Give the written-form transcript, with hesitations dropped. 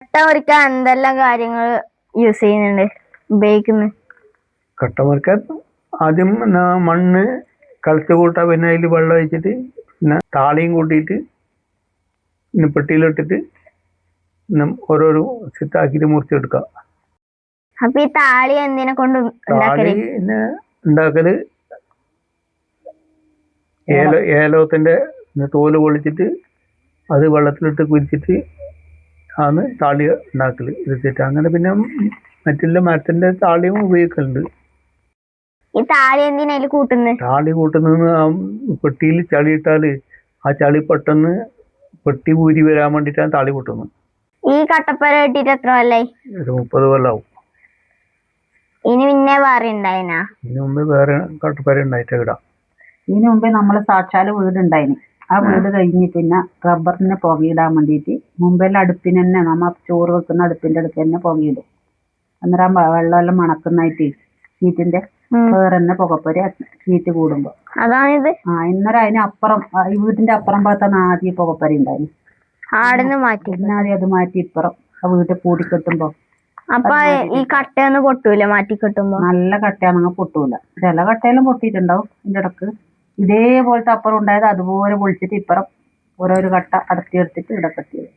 കട്ട മുറിക്കാൻ എന്തെല്ലാം കാര്യങ്ങൾ യൂസ് ചെയ്യുന്നുണ്ട് ഉപയോഗിക്കുന്നു? കട്ട മുറിക്കാൻ ആദ്യം മണ്ണ് കളച്ച് കൂട്ടാ, പിന്നെ അതിൽ വെള്ളം ഒഴിച്ചിട്ട് പിന്നെ താളിയും കൂട്ടിയിട്ട് പിന്നെ പെട്ടിയിലിട്ടിട്ട് ഓരോരോ സെറ്റാക്കിയിട്ട് മുറിച്ചെടുക്കുക. അപ്പൊ ഈ താളി എന്തിനെ കൊണ്ട് താളി പിന്നെ ഉണ്ടാക്കല് ഏലത്തിന്റെ തോല് പൊളിച്ചിട്ട് അത് വെള്ളത്തിലിട്ട് കുരിച്ചിട്ട് ആണ് താളി ഉണ്ടാക്കല് എടുത്തിട്ട്. അങ്ങനെ പിന്നെ മറ്റുള്ള മരത്തിന്റെ താളിയും ഉപയോഗിക്കലുണ്ട്. ഈ താളി എന്തിനാ കൂട്ടുന്നത്? താളി കൂട്ടുന്നത് പെട്ടിയിൽ ചളി ഇട്ടാല് ആ ചളി പെട്ടെന്ന് പെട്ടി ഊരി വരാൻ വേണ്ടിയിട്ടാണ് താളി കൂട്ടുന്നത്. ഈ കട്ടപ്പര കെട്ടിട്ട് എത്ര കൊല്ലായി? ഒരു 30 കൊല്ലാവും. ഇനി പിന്നെ വേറെ ഉണ്ടായിനാ? ഇതിനു മുമ്പ് വേറെ കട്ടപ്പര ഉണ്ടായിട്ട് ഇടാം. ഇതിനു മുമ്പേ നമ്മള് സാക്ഷാല് വീടുണ്ടായിന്. ആ വീട് കഴിഞ്ഞ് പിന്നെ റബ്ബറിന് പുകയിടാൻ വേണ്ടിയിട്ട് മുമ്പെല്ലാം അടുപ്പിന് തന്നെ, നമ്മ ചോറ് വെക്കുന്ന അടുപ്പിന്റെ അടുത്ത് തന്നെ പുകയിടും. അന്നേരം വെള്ളമെല്ലാം മണക്കുന്നതായിട്ട് ഷീറ്റിന്റെ വേറെ തന്നെ പുകപ്പൊരി ഷീറ്റ് കൂടുമ്പോ അതാണിത്. ഇന്നേരം അതിനപ്പുറം ഈ വീട്ടിന്റെ അപ്പുറം ഭാഗത്താണ് ആദ്യം പുകപ്പൊരി ഉണ്ടായിരുന്നു. ആടുന്ന് മാറ്റി പിന്നെ ആദ്യം അത് മാറ്റി ഇപ്പുറം ആ വീട്ടിൽ കൂടിക്കെട്ടുമ്പോ. അപ്പൊ ഈ കട്ടയൊന്നും പൊട്ടൂല മാറ്റി കെട്ടുമ്പോ? നല്ല കട്ടയാണെങ്കിൽ പൊട്ടൂല. ചില കട്ടയെല്ലാം പൊട്ടിയിട്ടുണ്ടാവും ഇതിന്റെ ഇടക്ക്. ഇതേപോലത്തെ അപ്പുറം ഉണ്ടായത് അതുപോലെ പൊളിച്ചിട്ട് ഇപ്പുറം ഓരോരോ കട്ട അടത്തി എടുത്തിട്ട് ഇവിടെ കെട്ടിയത്.